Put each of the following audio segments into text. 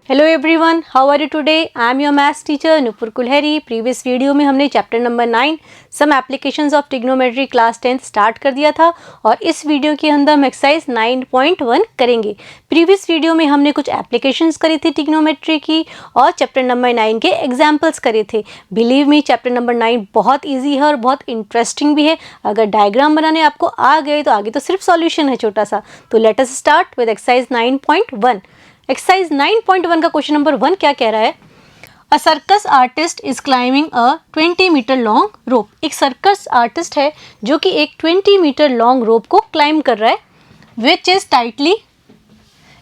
Hello everyone, how are you today? I am your maths teacher Nupur Kulhari. Previous video में हमने chapter number 9 some applications of trigonometry class 10th start कर दिया था और इस video के अंदर हम एक्सरसाइज 9.1 करेंगे। प्रीवियस वीडियो में हमने कुछ एप्लीकेशंस करी थी ट्रिग्नोमेट्री की और चैप्टर नंबर 9 के एग्जाम्पल्स करे थे। बिलीव मी, चैप्टर नंबर 9 बहुत ईजी है और बहुत इंटरेस्टिंग भी है। अगर डायग्राम बनाने आपको आ गए तो आगे तो सिर्फ सॉल्यूशन है छोटा सा। तो let us start with exercise 9.1। Exercise 9.1 का क्वेश्चन नंबर 1 क्या कह रहा है? A circus artist is climbing a 20 metre long rope. एक सर्कस आर्टिस्ट है जो कि एक 20 मीटर लॉन्ग रोप को क्लाइंब कर रहा है, which is tightly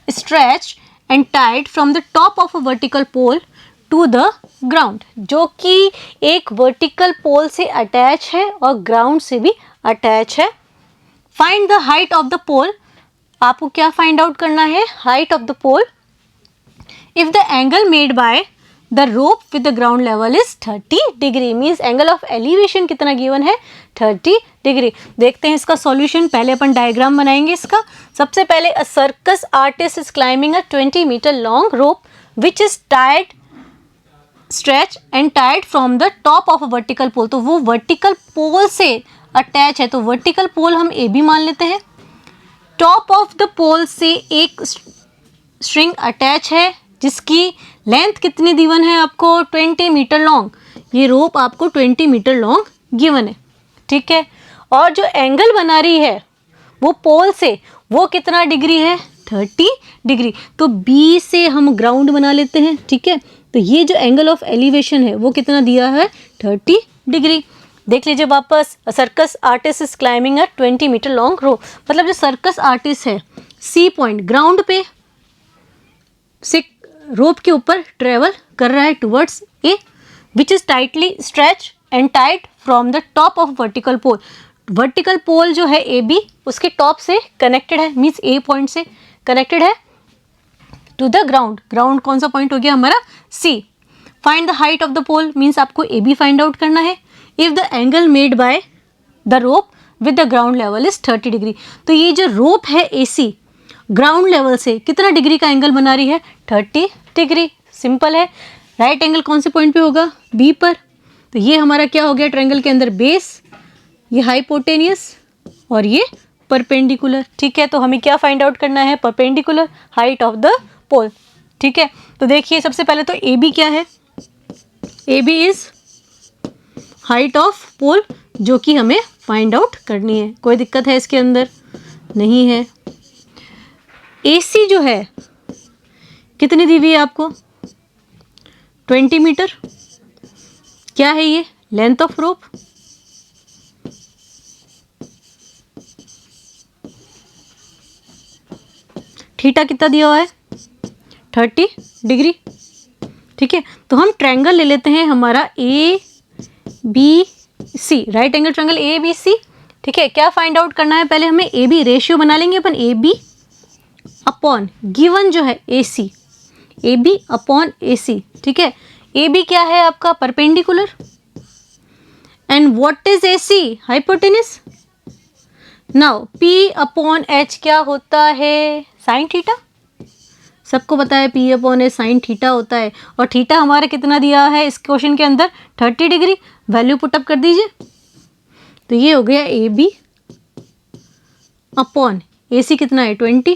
stretched and tied from the top of a vertical pole to the ground, जो कि एक वर्टिकल पोल से अटैच है और ग्राउंड से भी अटैच है। Find the height of the pole. आपको क्या फाइंड आउट करना है? Height of the pole. If the angle made by the rope with the ground level is 30 degree, means angle of elevation कितना given है? 30 degree। देखते हैं इसका solution। पहले अपन डायग्राम बनाएंगे इसका। सबसे पहले a circus artist is climbing a 20 meter long rope which is tied, stretched and tied from the top of a vertical pole। तो वो vertical pole से attach है, तो vertical pole हम A B मान लेते हैं। टॉप ऑफ द पोल से एक स्ट्रिंग अटैच है जिसकी लेंथ कितनी गिवन है आपको? 20 मीटर लॉन्ग। ये रोप आपको 20 मीटर लॉन्ग गिवन है, ठीक है। और जो एंगल बना रही है वो पोल से, वो कितना डिग्री है? 30 डिग्री। तो बी से हम ग्राउंड बना लेते हैं, ठीक है। तो ये जो एंगल ऑफ एलिवेशन है वो कितना दिया है? 30 डिग्री। देख लीजिए वापस। Circus artist is climbing a 20 metre long rope. मतलब जो सर्कस आर्टिस्ट है सी पॉइंट ग्राउंड पे से रोप के ऊपर ट्रेवल कर रहा है towards A, which is tightly stretch and tight from the top of vertical pole. Vertical pole जो है ए बी, उसके टॉप से कनेक्टेड है, मीन्स ए पॉइंट से कनेक्टेड है टू द ग्राउंड। ग्राउंड कौन सा पॉइंट हो गया हमारा? C. Find the height of the pole, means आपको ए बी फाइंड आउट करना है। If the angle made by the rope with the ground level is 30 degree. तो ये जो रोप है ए सी, ग्राउंड लेवल से कितना डिग्री का एंगल बना रही है? 30 डिग्री। सिंपल है। राइट एंगल कौन से पॉइंट पे होगा? बी पर। तो ये हमारा क्या हो गया ट्रायंगल के अंदर? बेस, ये हाइपोटेनियस और ये परपेंडिकुलर, ठीक है। तो हमें क्या फाइंड आउट करना है? परपेंडिकुलर हाइट ऑफ द पोल, ठीक है। तो देखिए सबसे पहले तो ए बी क्या है? A B is height of pole, जो कि हमें फाइंड आउट करनी है। कोई दिक्कत है इसके अंदर? नहीं है। AC जो है कितनी दी हुई है आपको? 20 मीटर। क्या है ये? Length of rope. थीटा कितना दिया हुआ है? 30 डिग्री, ठीक है। तो हम ट्रायंगल ले लेते हैं हमारा ABC, right angle triangle ABC, ठीक है। क्या फाइंड आउट करना है? पहले हमें AB रेशियो बना लेंगे अपन। AB अपॉन गिवन जो है AC, AB अपॉन AC, ठीक है। AB क्या है आपका? Perpendicular. And what is AC? Hypotenuse. Now P upon H क्या होता है? Sine theta. सबको पता है P upon H sine theta होता है। और थीटा हमारा कितना दिया है इस क्वेश्चन के अंदर? 30 डिग्री। वैल्यू पुटअप कर दीजिए। तो ये हो गया AB अपॉन AC कितना है? 20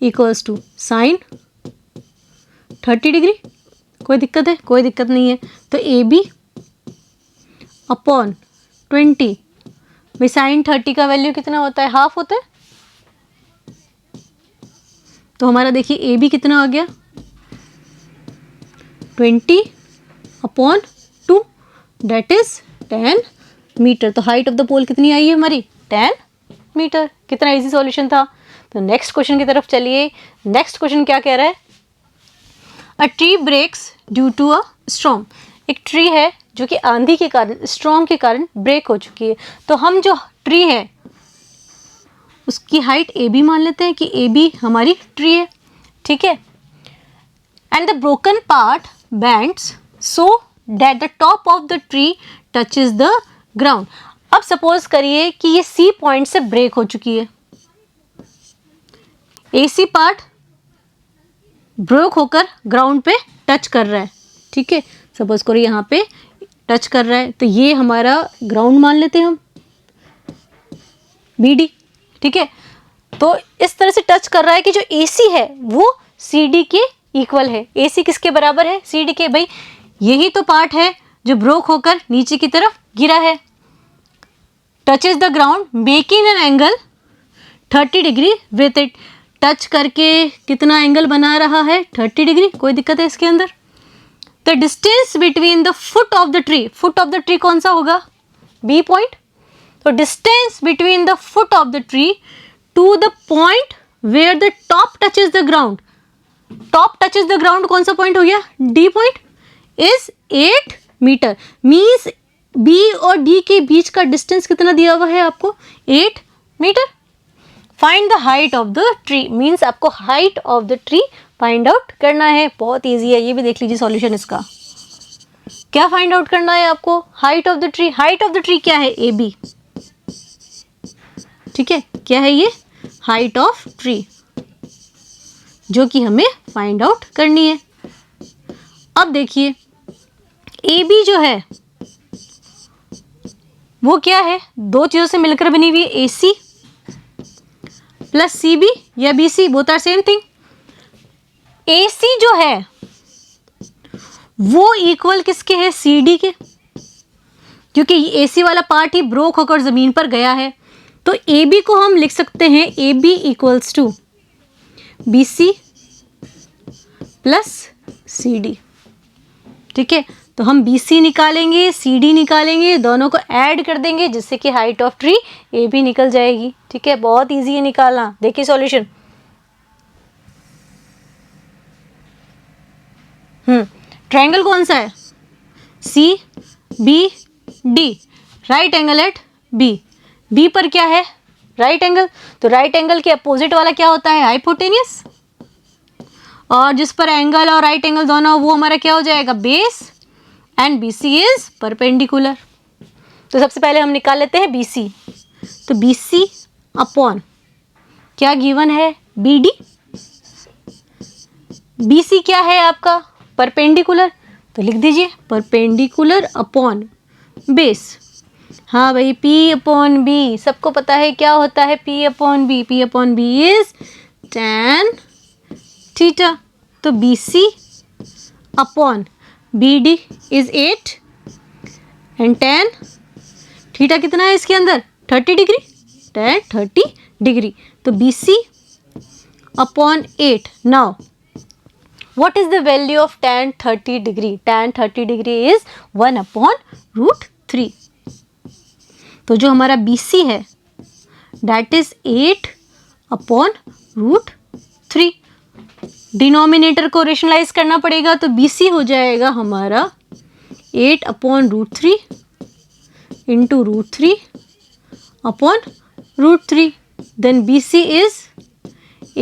इक्वल्स टू साइन 30 डिग्री। कोई दिक्कत है? कोई दिक्कत नहीं है। तो AB अपॉन 20 में साइन 30 का वैल्यू कितना होता है? हाफ होता है। तो हमारा देखिए AB कितना आ गया? 20 अपॉन 2, डेट इज 10 मीटर। तो हाइट ऑफ द पोल कितनी आई है हमारी? 10 मीटर। कितना इजी सॉल्यूशन था। तो नेक्स्ट क्वेश्चन की तरफ चलिए। नेक्स्ट क्वेश्चन क्या कह रहा है? A tree breaks due to a storm. एक ट्री है जो कि आंधी के कारण, स्टॉर्म के कारण ब्रेक हो चुकी है। तो हम जो ट्री है उसकी हाइट AB मान लेते हैं कि AB हमारी ट्री है, ठीक है। And the broken part bends so that the top of the tree touches the ground. अब सपोज करिए कि ये C पॉइंट से ब्रेक हो चुकी है। AC पार्ट ब्रोक होकर ग्राउंड पे टच कर रहा है, ठीक है। सपोज करो यहाँ पे टच कर रहा है, तो ये हमारा ग्राउंड मान लेते हैं हम, BD, ठीक है। तो इस तरह से टच कर रहा है कि जो AC है वो CD के इक्वल है। AC किसके बराबर है? CD के। भाई यही तो पार्ट है जो ब्रोक होकर नीचे की तरफ गिरा है। Touches the ground making an angle 30 degree with it. Touch करके कितना एंगल बना रहा है? 30 डिग्री। कोई दिक्कत है इसके अंदर? The distance between the foot of the tree, foot of the tree कौन सा होगा? B point. तो distance between the foot of the tree to the point where the top touches the ground, top touches the ground कौन सा point हो गया? D point, is 8 metre. Means B और D के बीच का डिस्टेंस कितना दिया हुआ है आपको? 8 metre. Find the height of the tree, means आपको height of the tree find out करना है। बहुत ईजी है, ये भी देख लीजिए सॉल्यूशन इसका। क्या फाइंड आउट करना है आपको? Height of the tree. Height of the tree क्या है? AB, ठीक है। क्या है ये? हाइट ऑफ ट्री, जो कि हमें फाइंड आउट करनी है। अब देखिए AB जो है वो क्या है? दो चीजों से मिलकर बनी हुई है, AC प्लस CB या BC, both are same thing. AC जो है वो इक्वल किसके है? CD के, क्योंकि AC वाला पार्ट ही ब्रोक होकर जमीन पर गया है। तो AB को हम लिख सकते हैं AB equals to BC plus CD, ठीक है। तो हम BC निकालेंगे, CD निकालेंगे, दोनों को ऐड कर देंगे जिससे कि हाइट ऑफ ट्री AB निकल जाएगी, ठीक है। बहुत इजी है निकालना। देखिए सॉल्यूशन। ट्रायंगल कौन सा है? CBD, right angle at B। B पर क्या है? Right angle. तो राइट एंगल के अपोजिट वाला क्या होता है? हाइपोटेनियस। और जिस पर एंगल और राइट एंगल दोनों, वो हमारा क्या हो जाएगा? Base. And BC is perpendicular. तो सबसे पहले हम निकाल लेते हैं BC। तो BC अपॉन क्या गिवन है? BD। BC क्या है आपका? परपेंडिकुलर। तो लिख दीजिए परपेंडिकुलर अपॉन बेस। हाँ भाई, P अपॉन B सबको पता है क्या होता है? P upon B। P upon B is tan theta. तो BC upon BD is 8 and tan theta कितना है इसके अंदर? 30 डिग्री। tan 30 degree. तो BC upon 8। Now what is the value of tan 30 degree? tan 30 degree is 1 upon root 3। तो जो हमारा BC है that is 8 upon root 3। Denominator को रेशनलाइज करना पड़ेगा, तो BC हो जाएगा हमारा 8 upon root 3 into root 3 upon root 3। then BC is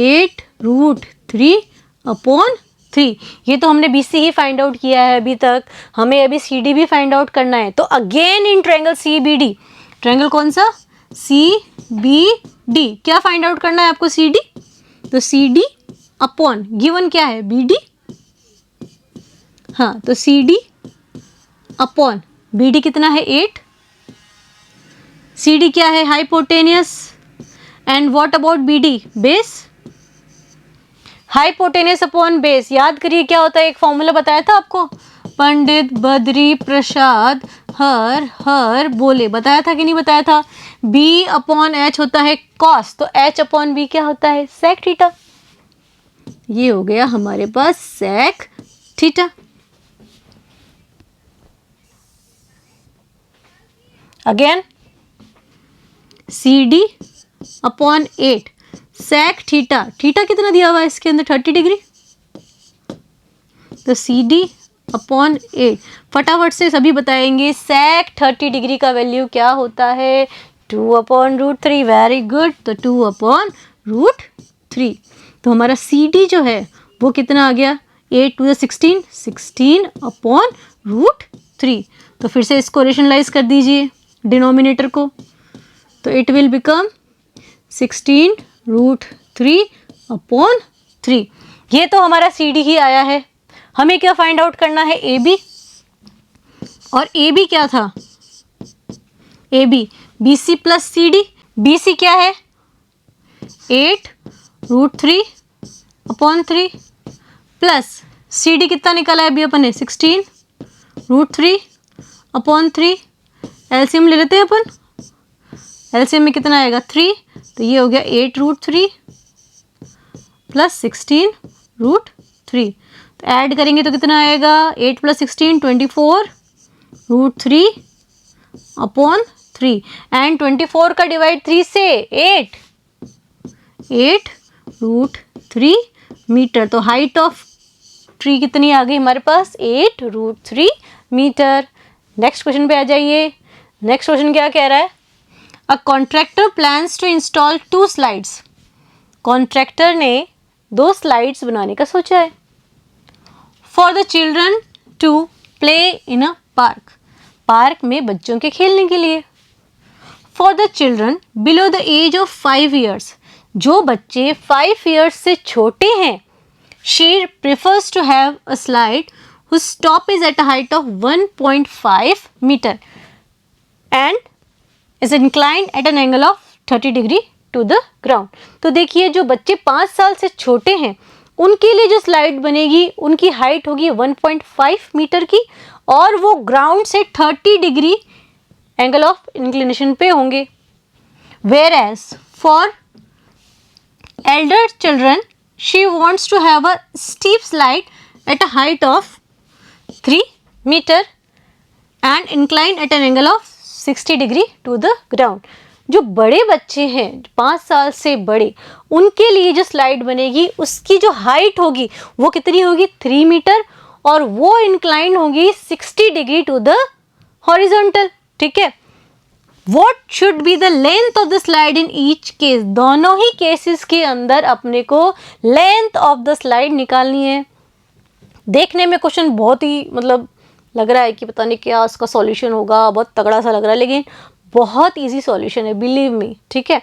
8 root 3 upon 3। ये तो हमने BC ही फाइंड आउट किया है अभी तक, हमें अभी CD भी फाइंड आउट करना है। तो again in triangle CBD, triangle कौन सा? CBD। क्या फाइंड आउट करना है आपको? CD। तो CD अपॉन गिवन क्या है? BD। हाँ, तो CD अपॉन BD कितना है? 8। CD क्या है? Hypotenuse. And what about BD? Base. Hypotenuse upon base, याद करिए क्या होता है? एक फॉर्मूला बताया था आपको, पंडित बद्री प्रसाद हर बोले, बताया था कि नहीं बताया था? B अपॉन H होता है कॉस, तो H अपॉन B क्या होता है? Sec theta. ये हो गया हमारे पास sec theta. Again CD upon 8 sec theta. Theta कितना दिया हुआ है इसके अंदर? 30 डिग्री। तो CD अपॉन 8, फटाफट से सभी बताएंगे सेक 30 डिग्री का वैल्यू क्या होता है? 2 अपॉन रूट 3। Very good. तो 2 अपॉन रूट 3। तो हमारा CD जो है वो कितना आ गया? 8 to the 16, 16 अपॉन रूट 3। तो फिर से इसको रेशनलाइज कर दीजिए डिनोमिनेटर को, तो it will become 16 root 3 upon 3। ये तो हमारा सी डी ही आया है, हमें क्या फाइंड आउट करना है, ए बी। और ए बी क्या था, A B B C plus C D. B C क्या है, 8√3/3 प्लस सी डी कितना निकाला है अभी अपन ने, 16√3/3। एलसीएम ले लेते हैं अपन, एलसीएम में कितना आएगा 3, तो ये हो गया 8√3 प्लस 16√3। तो ऐड करेंगे तो कितना आएगा, 8 + 16 24√3/3 एंड 24 का डिवाइड 3 से 8√3 मीटर। तो हाइट ऑफ ट्री कितनी आ गई हमारे पास, 8√3 मीटर। नेक्स्ट क्वेश्चन पे आ जाइए। नेक्स्ट क्वेश्चन क्या कह रहा है, a contractor plans to install 2 slides. Contractor ने 2 स्लाइड्स बनाने का सोचा है for the children to play in a park. Park में बच्चों के खेलने के लिए। For the children below the age of 5 years. जो बच्चे 5 ईयर्स से छोटे हैं, she prefers to have a slide whose top is at a height of 1.5 meter and is inclined at an angle of 30 degree to the ground। तो देखिए जो बच्चे 5 साल से छोटे हैं उनके लिए जो स्लाइड बनेगी उनकी हाइट होगी 1.5 मीटर की और वो ग्राउंड से 30 डिग्री एंगल ऑफ इंक्लिनेशन पे होंगे। Whereas for elder children she wants to have a steep slide at a height of 3 metre and incline at an angle of 60 degree to the ground. जो बड़े बच्चे हैं 5 साल से बड़े, उनके लिए जो स्लाइड बनेगी उसकी जो हाइट होगी वो कितनी होगी, 3 मीटर और वो इंक्लाइन होगी 60 डिग्री टू द हॉरिजॉन्टल। ठीक है, what should be the length of the slide in each case. दोनों ही केसेस के अंदर अपने को लेंथ ऑफ द स्लाइड निकालनी है। देखने में क्वेश्चन बहुत ही मतलब लग रहा है कि पता नहीं क्या उसका सॉल्यूशन होगा, बहुत तगड़ा सा लग रहा है, लेकिन बहुत इजी सॉल्यूशन है, बिलीव मी। ठीक है,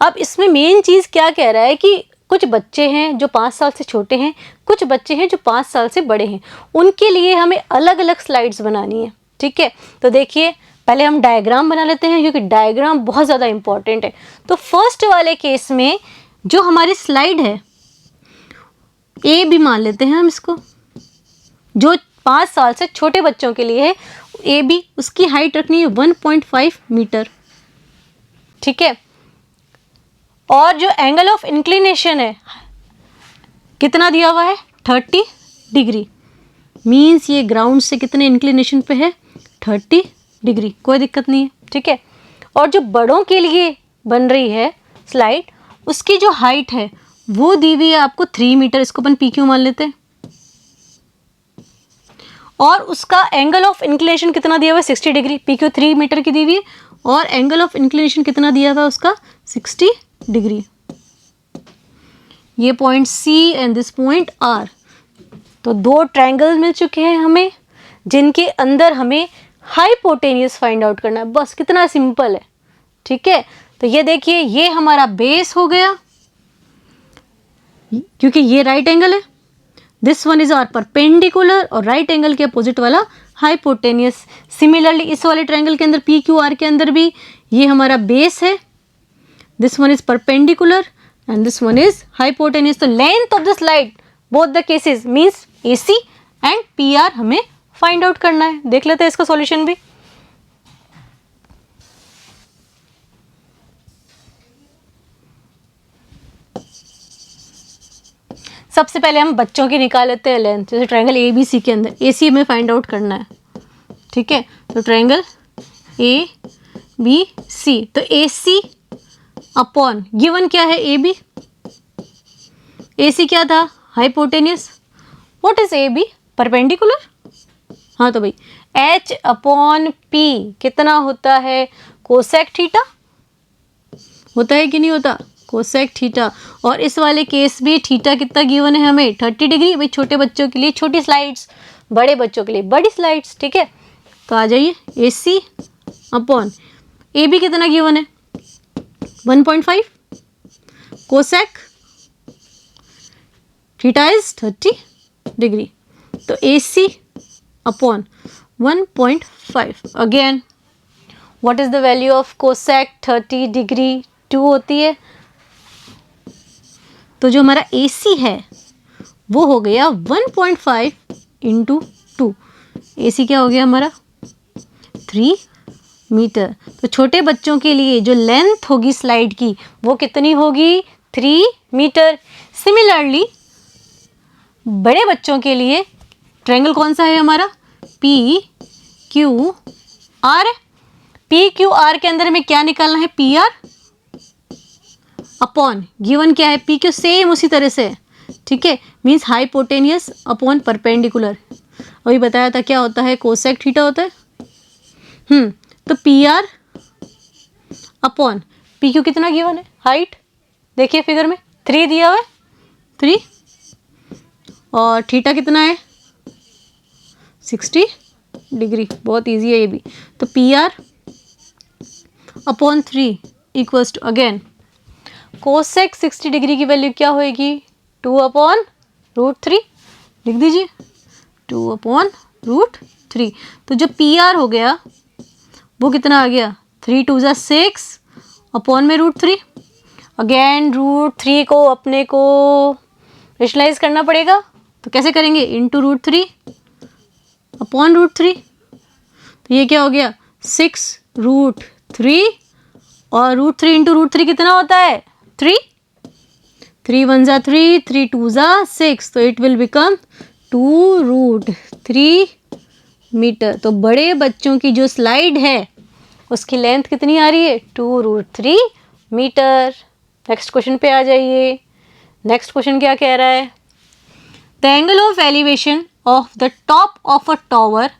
अब इसमें मेन चीज़ क्या कह रहा है कि कुछ बच्चे हैं जो 5 साल से छोटे हैं, कुछ बच्चे हैं जो 5 साल से बड़े हैं, उनके लिए हमें अलग अलग स्लाइड्स बनानी है। ठीक है, तो देखिए पहले हम डायग्राम बना लेते हैं क्योंकि डायग्राम बहुत ज़्यादा इंपॉर्टेंट है। तो फर्स्ट वाले केस में जो हमारी स्लाइड है ए बी मान लेते हैं हम इसको, जो 5 साल से छोटे बच्चों के लिए है ए बी, उसकी हाइट रखनी है 1.5 मीटर। ठीक है, और जो एंगल ऑफ इंक्लिनेशन है कितना दिया हुआ है, 30 डिग्री। मीन्स ये ग्राउंड से कितने इंक्लिनेशन पे है, 30 डिग्री, कोई दिक्कत नहीं है। ठीक है, और जो बड़ों के लिए बन रही है स्लाइड, उसकी जो हाइट है वो दी हुई है आपको 3 मीटर, इसको अपन पी क्यू मान लेते हैं। और उसका एंगल ऑफ इंक्लिनेशन कितना दिया हुआ है, 60 डिग्री। पी क्यू 3 मीटर की दी हुई है और एंगल ऑफ इंक्लिनेशन कितना दिया था उसका, 60 डिग्री। ये point C and this point R. तो 2 ट्रायंगल मिल चुके हैं हमें जिनके अंदर हमें हाइपोटेन्यूस फाइंड आउट करना है, बस कितना सिंपल है। ठीक है, तो ये देखिए ये हमारा बेस हो गया क्योंकि ये राइट एंगल है, this one is our perpendicular और राइट एंगल के अपोजिट वाला हाइपोटेन्यूस। सिमिलरली इस वाले ट्रायंगल के अंदर पी क्यू आर के अंदर भी ये हमारा बेस है, this one is perpendicular and this one is hypotenuse. तो length of the slide both the cases means A C and P R हमें फाइंड आउट करना है। देख लेते हैं इसका सॉल्यूशन भी। सबसे पहले हम बच्चों की निकाल लेते हैं लेंथ, जैसे ट्रायंगल ए बी सी के अंदर ए सी हमें फाइंड आउट करना है। ठीक है, तो ट्रायंगल ए बी सी, तो ए सी अपॉन गिवन क्या है, ए बी। ए सी क्या था, hypotenuse. What is A B, perpendicular. हाँ तो भाई एच अपॉन पी कितना होता है, कोसेक थीटा होता है कि नहीं होता, कोसेक थीटा। और इस वाले केस भी थीटा कितना गिवन है हमें, 30 डिग्री। भाई छोटे बच्चों के लिए छोटी स्लाइड्स, बड़े बच्चों के लिए बड़ी स्लाइड्स। ठीक है, तो आ जाइए ए सी अपॉन ए बी कितना गिवन है, 1.5 कोसेक थीटा इज 30 डिग्री। तो AC upon 1.5। Again what is the value of cosec 30 degree? 2 होती है। तो जो हमारा AC है वो हो गया 1.5 इंटू 2। AC क्या हो गया हमारा 3 मीटर। तो छोटे बच्चों के लिए जो लेंथ होगी स्लाइड की वो कितनी होगी 3 मीटर। सिमिलरली बड़े बच्चों के लिए ट्रायंगल कौन सा है हमारा PQR। PQR के अंदर में क्या निकालना है PR अपॉन गिवन क्या है PQ सेम उसी तरह से, ठीक है, मीन्स हाइपोटेनियस अपॉन परपेंडिकुलर। अभी बताया था क्या होता है कोसेक थीटा होता है। तो PR अपॉन PQ कितना गिवन है हाइट, देखिए फिगर में 3 दिया हुआ है 3, और थीटा कितना है 60 डिग्री। बहुत इजी है ये भी। तो PR upon 3 equals to again cosec 60 डिग्री की वैल्यू क्या होएगी 2/√3। लिख दीजिए 2/√3। तो जो PR हो गया वो कितना आ गया 3 2 जा 6 अपॉन में √3। अगेन √3 को अपने को रेशनलाइज करना पड़ेगा, तो कैसे करेंगे इंटू √3 अपॉन √3। तो ये क्या हो गया 6√3 और √3 इंटू √3 कितना होता है 3। 3 1 जा 3, 3 2 जा 6, तो इट विल बिकम 2√3 मीटर। तो बड़े बच्चों की जो स्लाइड है उसकी लेंथ कितनी आ रही है 2√3 मीटर। नेक्स्ट क्वेश्चन पे आ जाइए। नेक्स्ट क्वेश्चन क्या कह रहा है, the angle of elevation of the top of a tower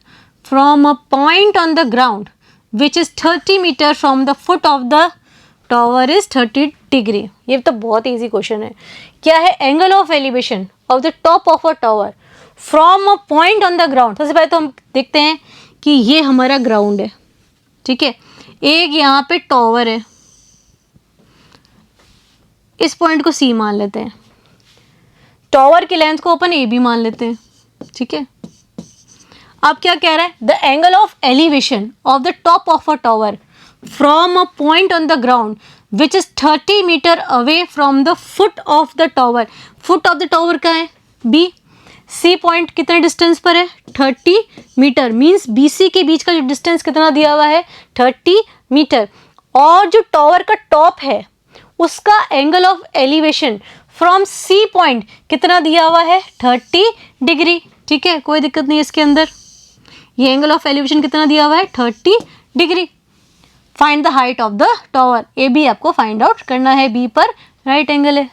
from a point on the ground which is 30 metre from the foot of the tower is 30 degree. ये तो बहुत ईजी क्वेश्चन है। क्या है angle of elevation of the top of a tower from a point on the ground. सबसे पहले तो हम देखते हैं कि ये हमारा ग्राउंड है, ठीक है, एक यहाँ पे टॉवर है, इस पॉइंट को C मान लेते हैं, टॉवर की लेंथ को अपन AB मान लेते हैं, ठीक है। अब क्या कह रहा है the angle of elevation of the top of a tower from a point on the ground which is 30 metre away from the foot of the tower. Foot of the tower का है B, C पॉइंट कितने distance पर है 30 metre, means BC के बीच का जो distance कितना दिया हुआ है 30 मीटर। और जो टॉवर का टॉप है उसका angle of elevation from C point कितना दिया हुआ है 30 डिग्री, ठीक है, कोई दिक्कत नहीं है इसके अंदर। ये एंगल ऑफ एलिवेशन कितना दिया हुआ है 30 degree. Find the height of the tower, AB आपको फाइंड आउट करना है, B पर राइट एंगल है,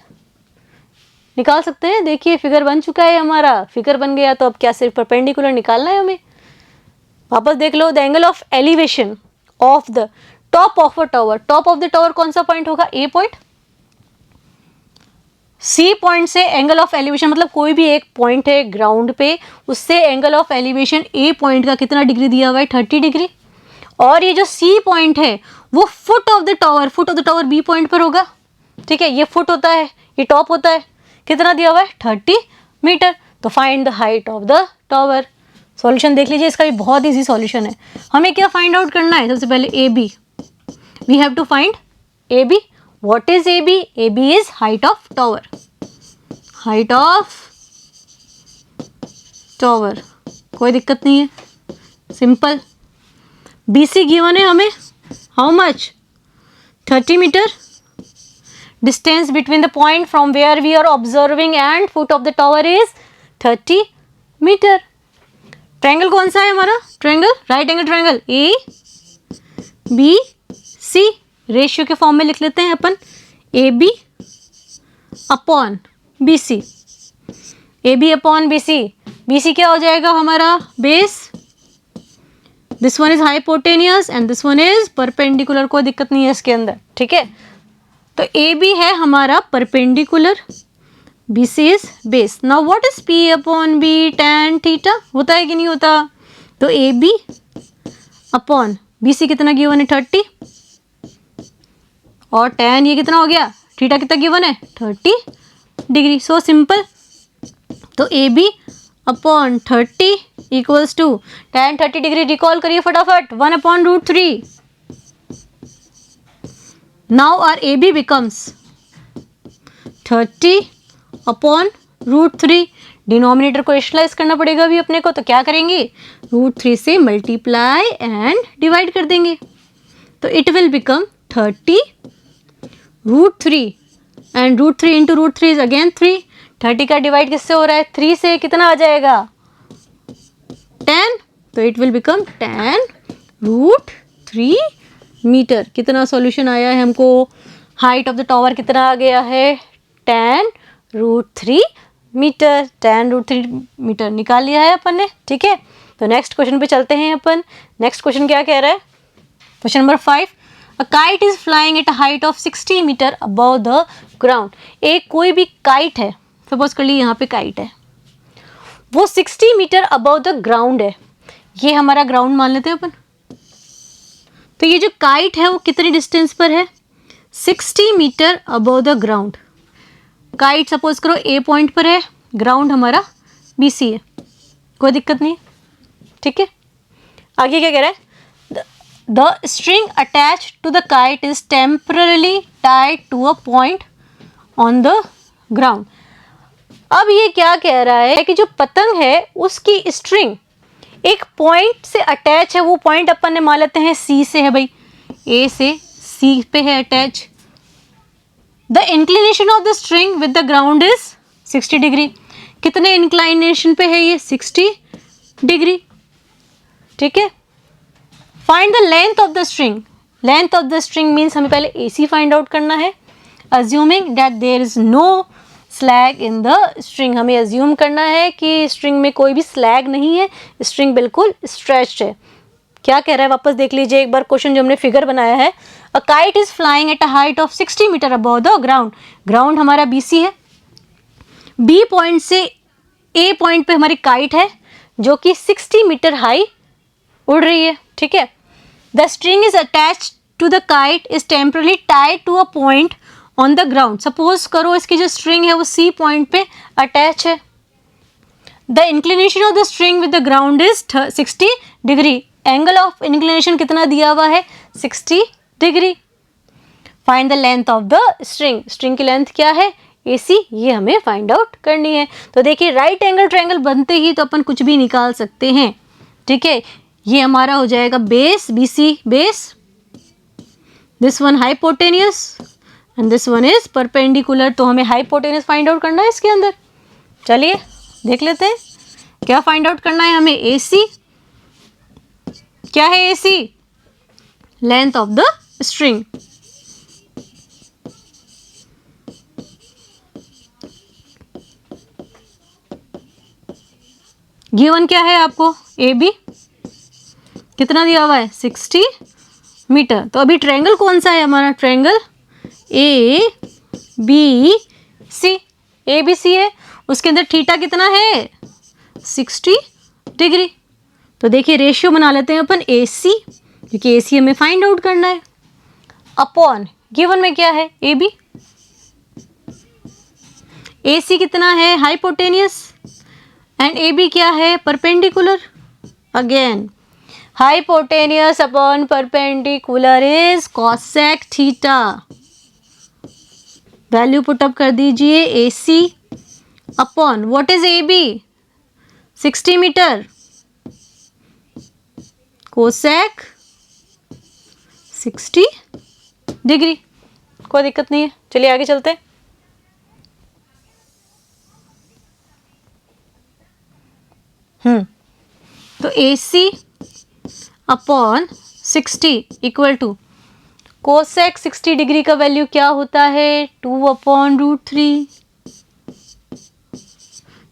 निकाल सकते हैं। देखिए फिगर बन चुका है हमारा, फिगर बन गया तो अब क्या सिर्फ परपेंडिकुलर निकालना है हमें। वापस देख लो the angle of elevation of the top of a tower. Top of the tower कौन सा पॉइंट होगा A पॉइंट। C पॉइंट से एंगल ऑफ एलिवेशन मतलब कोई भी एक पॉइंट है ग्राउंड पे, उससे angle of elevation A point का कितना डिग्री दिया हुआ है 30 डिग्री। और ये जो C पॉइंट है वो foot of the tower, foot of the tower B point पर होगा, ठीक है, ये फुट होता है, ये टॉप होता है, कितना दिया हुआ है 30 मीटर। तो find the height of the tower. Solution देख लीजिए, इसका भी बहुत इजी सॉल्यूशन है। हमें क्या फाइंड आउट करना है, सबसे पहले AB, we have to find AB। What is AB? AB is height of tower, height of tower, कोई दिक्कत नहीं है, सिंपल। BC गिवन है हमें, how much 30 metre. Distance between the point from where we are observing and foot of the tower is 30 meter. Triangle कौन सा है हमारा, triangle right angle triangle ABC। Ratio के फॉर्म में लिख लेते हैं अपन AB upon BC। AB upon BC, BC क्या हो जाएगा हमारा base, this one is hypotenuse and this one is perpendicular, कोई दिक्कत नहीं है इसके अंदर, ठीक है। तो AB है हमारा perpendicular, BC is base. Now what is P upon B, tan theta होता है कि नहीं होता। तो AB अपॉन BC कितना गिवन है 30, और tan ये कितना हो गया, थीटा कितना गिवन है 30 डिग्री। सो सिंपल, तो A B upon 30 equals to tan 30 degree. Recall करिए फटाफट, 1/√3। Now are A B becomes 30/√3। Denominator को रेशनलाइज करना पड़ेगा अभी अपने को, तो क्या करेंगे, √3 से मल्टीप्लाई एंड डिवाइड कर देंगे। तो it will become 30√3 and √3 into √3 is again 3। 30 का डिवाइड किससे हो रहा है, 3 से, कितना आ जाएगा 10। तो इट विल बिकम 10√3 मीटर। कितना सॉल्यूशन आया है हमको, हाइट ऑफ द टावर कितना आ गया है, 10√3 मीटर। 10√3 मीटर निकाल लिया है अपन ने, ठीक है। तो नेक्स्ट क्वेश्चन पे चलते हैं अपन। नेक्स्ट क्वेश्चन क्या कह रहा है, question number 5, a kite is flying at a height of 60 metre above the ground. एक कोई भी काइट है, सपोज कर ली यहाँ पे काइट है, वो 60 मीटर अबव द ग्राउंड है। ये हमारा ग्राउंड मान लेते हैं अपन। तो ये जो काइट है वो कितनी डिस्टेंस पर है, 60 metre above the ground. Kite suppose करो ए पॉइंट पर है, ग्राउंड हमारा बी सी है, कोई दिक्कत नहीं, ठीक है। आगे क्या कह रहा है, the string attach to the kite is temporarily tied to a point on the ground. अब ये क्या कह रहा है कि जो पतंग है उसकी स्ट्रिंग एक पॉइंट से अटैच है। वो पॉइंट अपन ने मान लेते हैं सी से है भाई, ए से सी पे है attach. The inclination of the string with the ground is 60 degree. कितने इंक्लाइनेशन पे है ये, 60 डिग्री, ठीक है। Find the length of the string. Length of the string means हमें पहले AC फाइंड आउट करना है। Assuming that there is no slack in the string. हमें अज्यूम करना है कि स्ट्रिंग में कोई भी स्लैग नहीं है, स्ट्रिंग बिल्कुल स्ट्रेच्ड है। क्या कह रहा है, वापस देख लीजिए एक बार क्वेश्चन जो हमने फिगर बनाया है। A kite is flying at a height of 60 metre above the ground. Ground हमारा BC है, B पॉइंट से A पॉइंट पे हमारी काइट है जो कि 60 मीटर हाई उड़ रही है, ठीक है। The string is attached to the kite is temporarily tied to a point on the ground. Suppose करो इसकी जो स्ट्रिंग है वो C पॉइंट पे अटैच है। The inclination of the string with the ground is 60 degree. Angle of inclination कितना दिया हुआ है, 60 degree. Find the length of the string. String की लेंथ क्या है, AC, ये हमें फाइंड आउट करनी है। तो देखिए राइट एंगल ट्रायंगल बनते ही तो अपन कुछ भी निकाल सकते हैं, ठीक है। ये हमारा हो जाएगा base, BC base, this one hypotenuse and this one is perpendicular. तो हमें हाइपोटेनियस फाइंड आउट करना है इसके अंदर। चलिए देख लेते हैं क्या फाइंड आउट करना है हमें। AC क्या है, AC length of the string. Given क्या है आपको, AB कितना दिया हुआ है, 60 मीटर। तो अभी ट्रायंगल कौन सा है हमारा, ट्रायंगल ABC। ABC है, उसके अंदर थीटा कितना है, 60 डिग्री। तो देखिए रेशियो बना लेते हैं अपन AC, क्योंकि AC हमें फाइंड आउट करना है, अपॉन गिवन में क्या है AB। AC कितना है, हाइपोटेनियस, एंड AB क्या है, perpendicular. Again hypotenuse upon perpendicular is cosec theta. Value put up कर दीजिए, AC upon what is AB, 60 metre, cosec 60 degree. कोई दिक्कत नहीं है, चलिए आगे चलते हैं। तो AC upon 60 equal to cosec 60 degree का वैल्यू क्या होता है, 2/√3।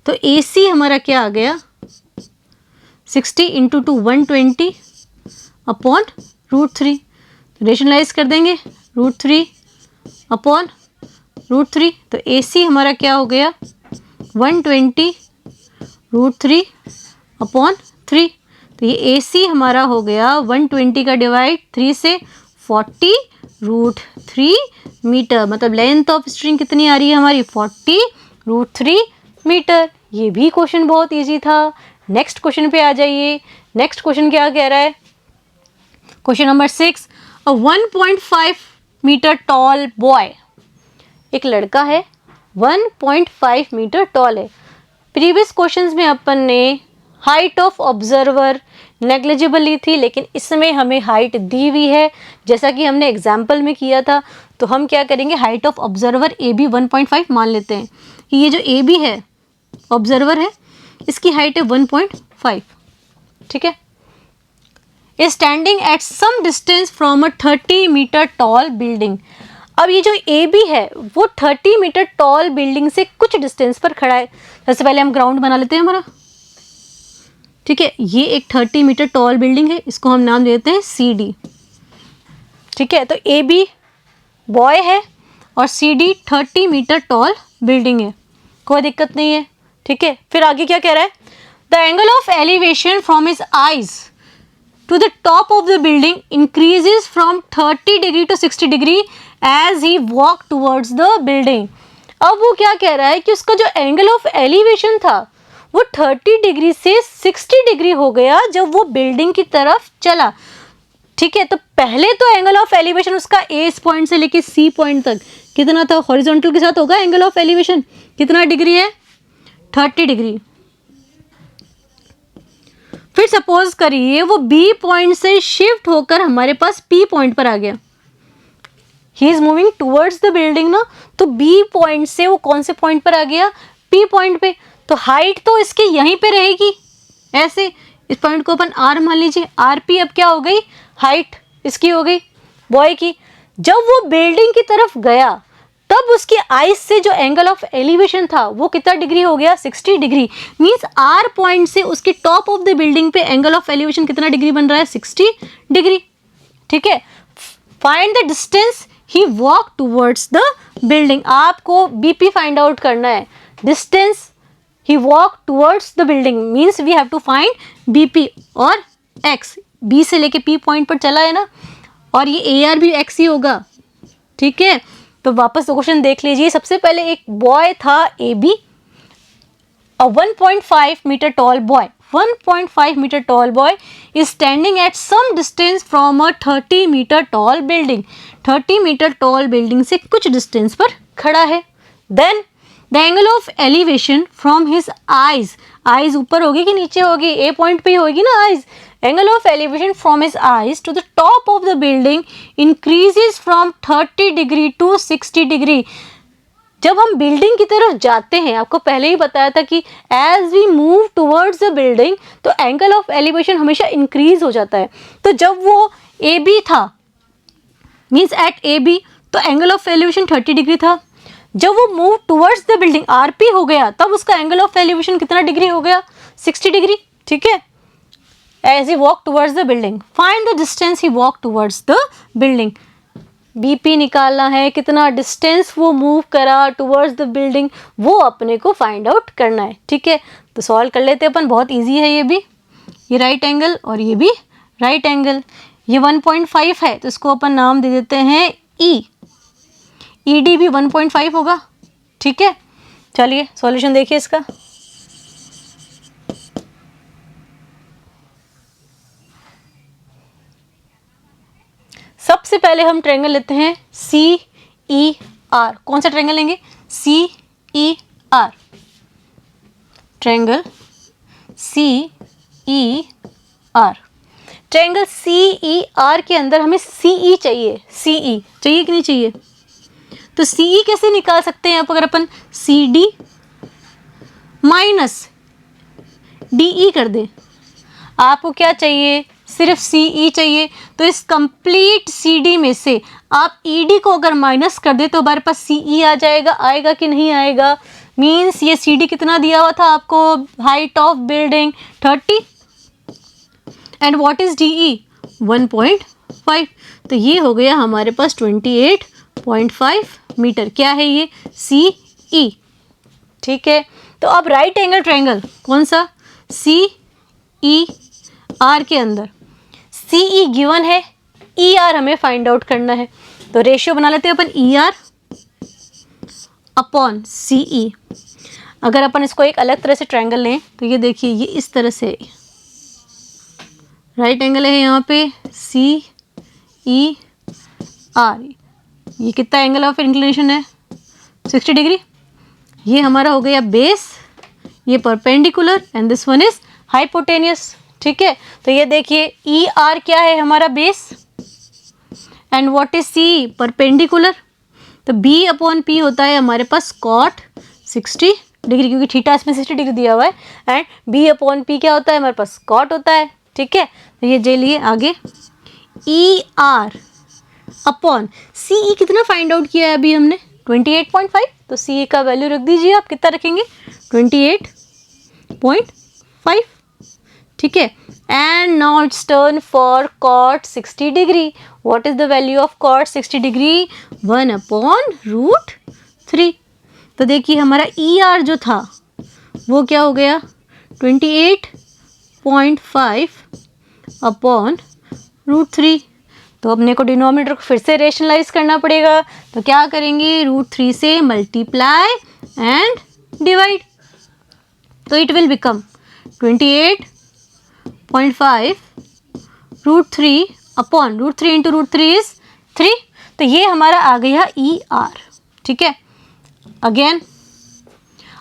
तो AC हमारा क्या आ गया, 60 इंटू 2 120 अपॉन √3। रेशनलाइज कर देंगे, √3 अपॉन √3। तो AC हमारा क्या हो गया, 120 √3 अपॉन 3। तो ये AC हमारा हो गया 120 का डिवाइड 3 से 40 √3 मीटर। मतलब लेंथ ऑफ स्ट्रिंग कितनी आ रही है हमारी, 40 √3 मीटर। ये भी क्वेश्चन बहुत इजी था। नेक्स्ट क्वेश्चन पे आ जाइए। नेक्स्ट क्वेश्चन क्या कह रहा है? क्वेश्चन नंबर 6, अ 1.5 मीटर टॉल बॉय, एक लड़का है 1.5 मीटर टॉल है। प्रीवियस क्वेश्चंस में अपन ने हाइट ऑफ ऑब्जर्वर नेग्लिजिबल ली थी, लेकिन इसमें हमें हाइट दी हुई है जैसा कि हमने एग्जाम्पल में किया था। तो हम क्या करेंगे, height of observer A B 1.5 मान लेते हैं कि ये जो ए बी है ऑब्जर्वर है, इसकी हाइट है 1.5, ठीक है। Standing at some distance from a 30 metre tall building. अब ये जो ए बी है वो 30 मीटर टॉल बिल्डिंग से कुछ डिस्टेंस पर खड़ा है। सबसे पहले हम ग्राउंड बना लेते हैं हमारा, ठीक है। ये एक 30 मीटर टॉल बिल्डिंग है, इसको हम नाम देते हैं सी डी, ठीक है। तो ए बी बॉय है और C D 30 metre tall building है, कोई दिक्कत नहीं है, ठीक है। फिर आगे क्या कह रहा है? The angle of elevation from his eyes to the top of the building increases from 30 degree to 60 degree as he walk towards the building। अब वो क्या कह रहा है कि उसका जो एंगल ऑफ एलिवेशन था वो 30 डिग्री से 60 डिग्री हो गया जब वो बिल्डिंग की तरफ चला, ठीक है। तो पहले तो एंगल ऑफ एलिवेशन उसका ए पॉइंट से लेके सी पॉइंट तक कितना था? हॉरिजॉन्टल के साथ होगा एंगल ऑफ एलिवेशन, कितना डिग्री है? 30 डिग्री। फिर सपोज करिए वो बी पॉइंट से शिफ्ट होकर हमारे पास पी पॉइंट पर आ गया। He is moving towards the building ना, तो बी पॉइंट से वो कौन से पॉइंट पर आ गया? पी पॉइंट पे। तो हाइट तो इसकी यहीं पे रहेगी, ऐसे इस पॉइंट को अपन आर मान लीजिए। आर पी अब क्या हो गई? हाइट इसकी हो गई बॉय की। जब वो बिल्डिंग की तरफ गया तब उसकी आइज से जो एंगल ऑफ एलिवेशन था वो कितना डिग्री हो गया? 60 डिग्री। मींस आर पॉइंट से उसके टॉप ऑफ द बिल्डिंग पे एंगल ऑफ एलिवेशन कितना डिग्री बन रहा है? 60 डिग्री, ठीक है। Find the distance he walk towards the building. आपको बीपी फाइंड आउट करना है। Distance he walk towards the building means we have to find BP और एक्स। बी से लेके पी पॉइंट पर चला है ना, और ये ए आर भी एक्स ही होगा, ठीक है। तो वापस क्वेश्चन देख लीजिए। सबसे पहले एक बॉय था A B, a 1.5 metre tall boy, 1.5 metre tall boy is standing at some distance from a 30 metre tall building. 30 metre tall building से कुछ डिस्टेंस पर खड़ा है। Then the angle of elevation from his eyes, eyes ऊपर होगी कि नीचे होगी? ए पॉइंट पे ही होगी ना eyes. Angle of elevation from his eyes to the top of the building increases from 30 degree to 60 degree. जब हम बिल्डिंग की तरफ जाते हैं, आपको पहले ही बताया था कि as we move towards the building तो एंगल ऑफ एलिवेशन हमेशा इंक्रीज हो जाता है। तो जब वो ए बी था मीन्स एट ए बी, तो एंगल ऑफ एलिवेशन 30 डिग्री था। जब वो move towards the building R P हो गया तब उसका एंगल ऑफ एलिवेशन कितना डिग्री हो गया? 60 डिग्री, ठीक है। As he walk towards the building, find the distance he walk towards the building. BP निकालना है, कितना डिस्टेंस वो मूव करा टुवर्ड्स द बिल्डिंग, वो अपने को फाइंड आउट करना है, ठीक है। तो सॉल्व कर लेते हैं अपन, बहुत इजी है ये भी। ये राइट एंगल और ये भी राइट एंगल। ये 1.5 है तो इसको अपन नाम दे देते हैं ई। ई डी भी 1.5 होगा, ठीक है। चलिए सॉल्यूशन देखिए इसका। सबसे पहले हम ट्रायंगल लेते हैं सी ई आर। कौन सा ट्रायंगल लेंगे? C E R. Triangle C E R. Triangle C E R के अंदर हमें सी ई चाहिए। सी ई चाहिए कि नहीं चाहिए? तो सी ई कैसे निकाल सकते हैं? अगर अपन C D minus D E कर दे, आपको क्या चाहिए? सिर्फ सी ई चाहिए। तो इस कंप्लीट सी डी में से आप ई डी को अगर माइनस कर दे तो हमारे पास सी ई आ जाएगा। आएगा कि नहीं आएगा? मीन्स ये सी डी कितना दिया हुआ था आपको? Height of building 30 and what is D E? 1.5। तो ये हो गया हमारे पास 28.5 मीटर। क्या है ये? सी ई, ठीक है। तो अब राइट एंगल ट्रायंगल कौन सा? सी ई आर के अंदर सी ई गिवन है, ई आर हमें फाइंड आउट करना है। तो रेशियो बना लेते हैं अपन ई आर अपॉन सी ई। अगर अपन इसको एक अलग तरह से ट्रायंगल लें तो ये देखिए ये इस तरह से राइट एंगल है यहाँ पे CER, ये कितना एंगल ऑफ इंक्लिनेशन है 60 डिग्री। ये हमारा हो गया बेस, ये perpendicular and this one is hypotenuse. ठीक है, तो ये देखिए ER क्या है हमारा base and what is CE perpendicular. तो B/P होता है हमारे पास cot 60 डिग्री, क्योंकि थीटा इसमें 60 डिग्री दिया हुआ है एंड B/P क्या होता है हमारे पास cot होता है। ठीक है, तो ये जे लिए आगे ER अपॉन CE कितना फाइंड आउट किया है अभी हमने 28.5, तो CE का वैल्यू रख दीजिए आप, कितना रखेंगे 28.5। ठीक है, and now it's turn for cot 60 degree. What is the value of cot 60 degree 1/√3। तो देखिए हमारा ER जो था वो क्या हो गया 28.5 अपॉन √3। तो अपने को डिनोमिनेटर को फिर से रेशनलाइज करना पड़ेगा, तो क्या करेंगे √3 से मल्टीप्लाई एंड डिवाइड, तो it will become 28.5 √3 upon √3 into √3 is 3। तो ये हमारा आ गया ER। ठीक है, अगेन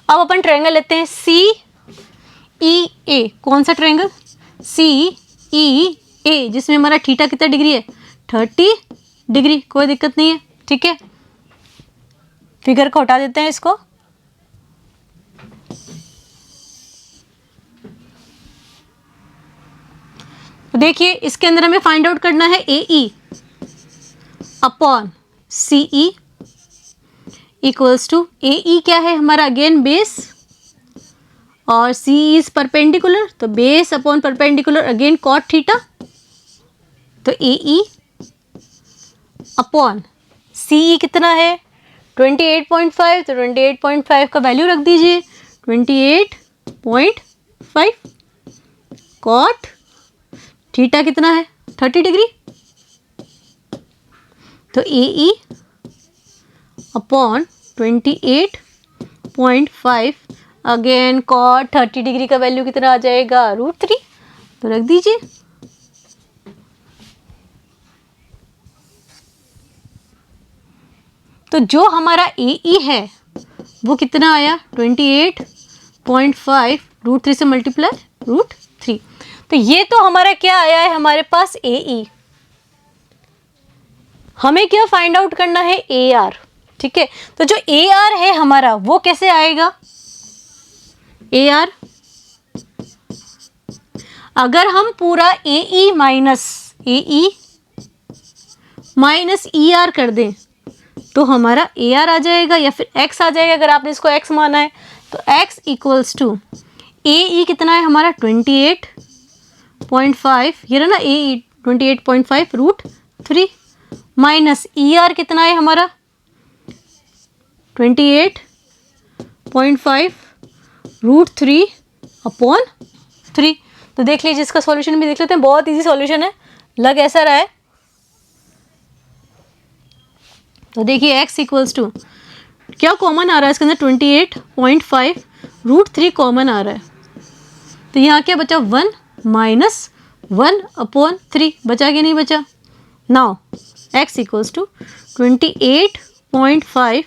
अब अपन ट्रायंगल लेते हैं CEA। कौन सा ट्रायंगल CEA, जिसमें हमारा थीटा कितना डिग्री है 30 डिग्री। कोई दिक्कत नहीं है। ठीक है, फिगर को हटा देते हैं इसको। तो देखिए इसके अंदर हमें फाइंड आउट करना है AE upon CE equals to AE क्या है हमारा अगेन बेस और CE इज परपेंडिकुलर, तो base upon perpendicular again cot theta. तो AE अपॉन CE कितना है 28.5, तो 28.5 का वैल्यू रख दीजिए 28.5 cot थीटा कितना है 30 डिग्री। तो AE upon 28.5 again cot 30 degree का वैल्यू कितना आ जाएगा √3, तो रख दीजिए। तो जो हमारा AE है वो कितना आया 28.5 √3 से मल्टीप्लाई √3। तो ये तो हमारा क्या आया है हमारे पास AE। हमें क्या फाइंड आउट करना है AR। ठीक है, तो जो AR है हमारा वो कैसे आएगा AR, अगर हम पूरा AE माइनस ER कर दें तो हमारा AR आ जाएगा या फिर X आ जाएगा। अगर आपने इसको X माना है तो X इक्वल्स टू AE कितना है हमारा 28.5, ये रहा ना AE 28.5 √3 माइनस ER कितना है हमारा 28.5 √3 अपॉन 3। तो देख लीजिए इसका सॉल्यूशन भी देख लेते हैं, बहुत इजी सॉल्यूशन है, लग ऐसा रहा है। तो देखिए x इक्वल्स टू क्या कॉमन आ रहा है इसके अंदर 28.5 √3 कॉमन आ रहा है, तो यहाँ क्या बचा 1 माइनस 1/3 बचा कि नहीं बचा। Now x equals to 28.5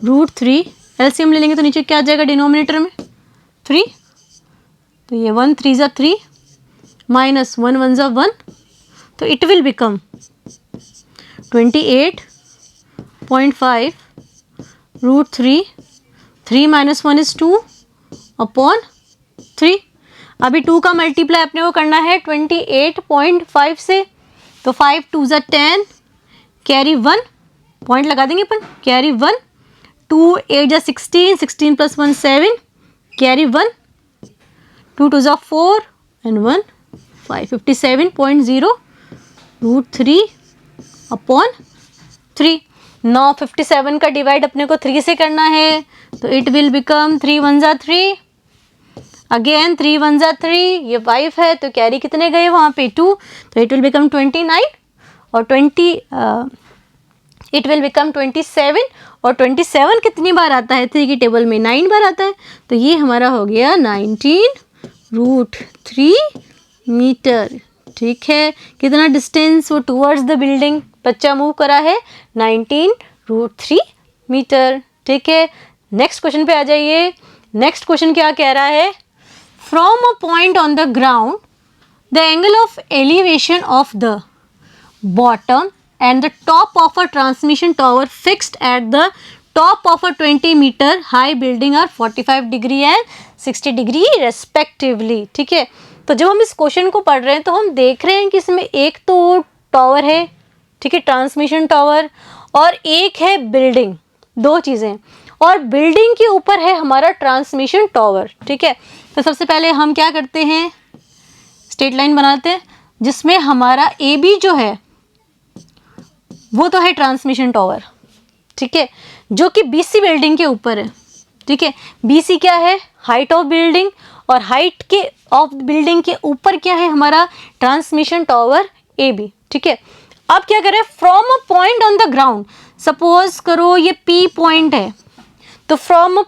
√3 LCM ले लेंगे तो नीचे क्या आ जाएगा डिनोमिनेटर में 3, तो ये 1 3 ज़ा 3 माइनस 1 1 ज़ा 1, तो it will become 28.5 √3, 3 minus 1 is 2 upon 3। अभी 2 का मल्टीप्लाई अपने को करना है 28.5 से, तो 5 2 ज़ा 10 कैरी 1 पॉइंट लगा देंगे अपन, कैरी 1 2 8 ज़ा 16 16 प्लस 1 7 कैरी 1 2 2 ज़ा 4 एंड 1 5 57.0 √3 अपॉन 3। 9 57 का डिवाइड अपने को 3 से करना है, तो इट विल बिकम 3 1 ज़ा 3 अगेन 3 1 ज़ा 3, ये 5 है तो कैरी कितने गए वहाँ पे 2, तो इट विल बिकम 29 और इट विल बिकम 27 और 27 कितनी बार आता है 3 की टेबल में 9 बार आता है, तो ये हमारा हो गया 19√3 मीटर। ठीक है, कितना डिस्टेंस वो टूवर्ड्स द बिल्डिंग बच्चा मूव करा है 19√3 मीटर। ठीक है, नेक्स्ट क्वेश्चन पे आ जाइए। नेक्स्ट क्वेश्चन क्या कह रहा है, from a point on the ground the angle of elevation of the bottom and the top of a transmission tower fixed at the top of a 20-meter high building are 45 degree and 60 degree respectively। ठीक है, तो जब हम इस question को पढ़ रहे हैं तो हम देख रहे हैं कि इसमें एक तो टावर है, ठीक है, ट्रांसमिशन टावर, और एक है बिल्डिंग, दो चीज़ें, और बिल्डिंग के ऊपर है हमारा ट्रांसमिशन टावर। ठीक है, तो सबसे पहले हम क्या करते हैं, स्ट्रेट लाइन बनाते हैं जिसमें हमारा ए बी जो है वो तो है ट्रांसमिशन टावर, ठीक है, जो कि बीसी बिल्डिंग के ऊपर है। ठीक है, बीसी क्या है, हाइट ऑफ बिल्डिंग, और हाइट के ऑफ बिल्डिंग के ऊपर क्या है हमारा ट्रांसमिशन टावर ए बी। ठीक है, अब क्या करें, from a point on the ground, suppose करो ये पी पॉइंट है, तो from a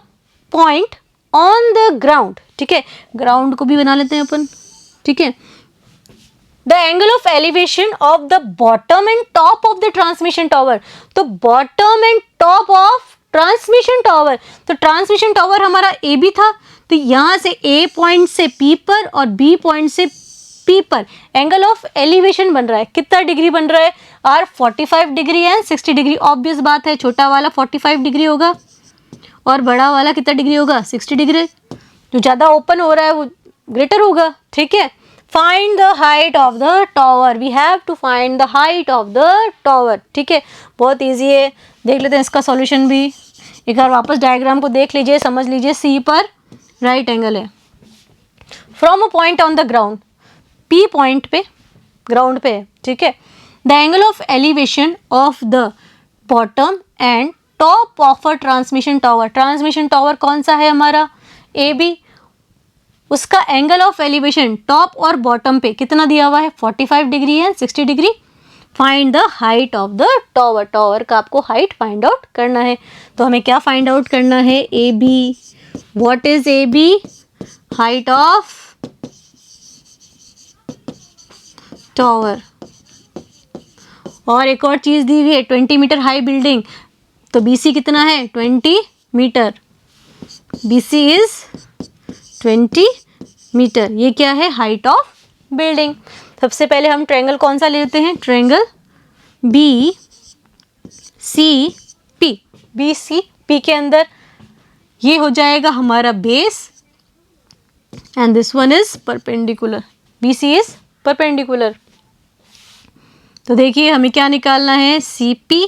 point on the ground, ठीक है, ग्राउंड को भी बना लेते हैं अपन। ठीक है, the angle of elevation of the bottom and top of the transmission tower, तो bottom and top of transmission tower, तो ट्रांसमिशन टावर हमारा ए बी था, तो यहां से ए पॉइंट से पी पर और बी पॉइंट से पी पर एंगल ऑफ एलिवेशन बन रहा है, कितना डिग्री बन रहा है, are 45 degree and 60 degree. Obvious बात है, छोटा वाला 45 डिग्री होगा और बड़ा वाला कितना डिग्री होगा, 60 डिग्री। जो ज़्यादा ओपन हो रहा है वो ग्रेटर होगा। ठीक है, find the height of the tower, we have to find the height of the tower. ठीक है, बहुत ईजी है, देख लेते हैं इसका सॉल्यूशन भी। एक बार वापस डायग्राम को देख लीजिए, समझ लीजिए, सी पर राइट एंगल है, from a point on the ground, P point पे ग्राउंड पे है। ठीक है, the angle of elevation of the bottom and top of a transmission tower, transmission tower कौन सा है हमारा, ए बी, उसका एंगल ऑफ एलिवेशन टॉप और बॉटम पे कितना दिया हुआ है, 45 degree and 60 degree. Find the height of the tower, tower का आपको हाइट फाइंड आउट करना है, तो हमें क्या फाइंड आउट करना है, A B, what is A B, height of tower. और एक और चीज दी हुई है, 20 मीटर हाई बिल्डिंग, तो बीसी कितना है, 20 मीटर, बीसी इज 20 मीटर, ये क्या है, हाइट ऑफ बिल्डिंग। सबसे पहले हम ट्रायंगल कौन सा लेते हैं, triangle B C P, B C P के अंदर ये हो जाएगा हमारा base and this one is perpendicular, B C is perpendicular. तो देखिए हमें क्या निकालना है, C P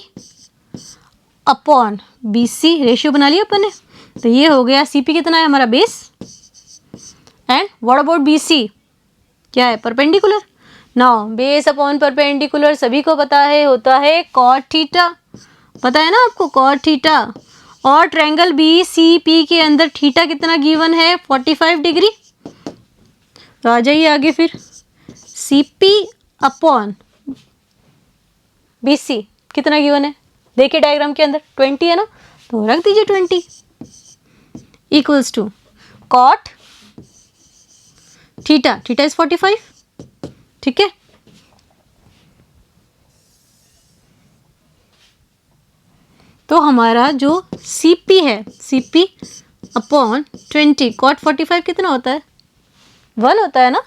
upon B C, ratio बना लिया अपन ने, तो ये हो गया, सी पी कितना है हमारा base, and what about B C, क्या है, perpendicular. Now base upon perpendicular सभी को पता है, होता है कॉट थीटा, पता है ना आपको, कॉट थीटा, और ट्रायंगल बी सी पी के अंदर थीटा कितना गिवन है, 45 डिग्री। तो आ जाइए आगे फिर, C P upon B C कितना गिवन है, देखिए डायग्राम के अंदर 20 है ना, तो रख दीजिए 20 equals to cot theta, theta is 45। ठीक है, तो हमारा जो CP है, CP अपॉन 20 कॉट 45 कितना होता है, 1 होता है ना,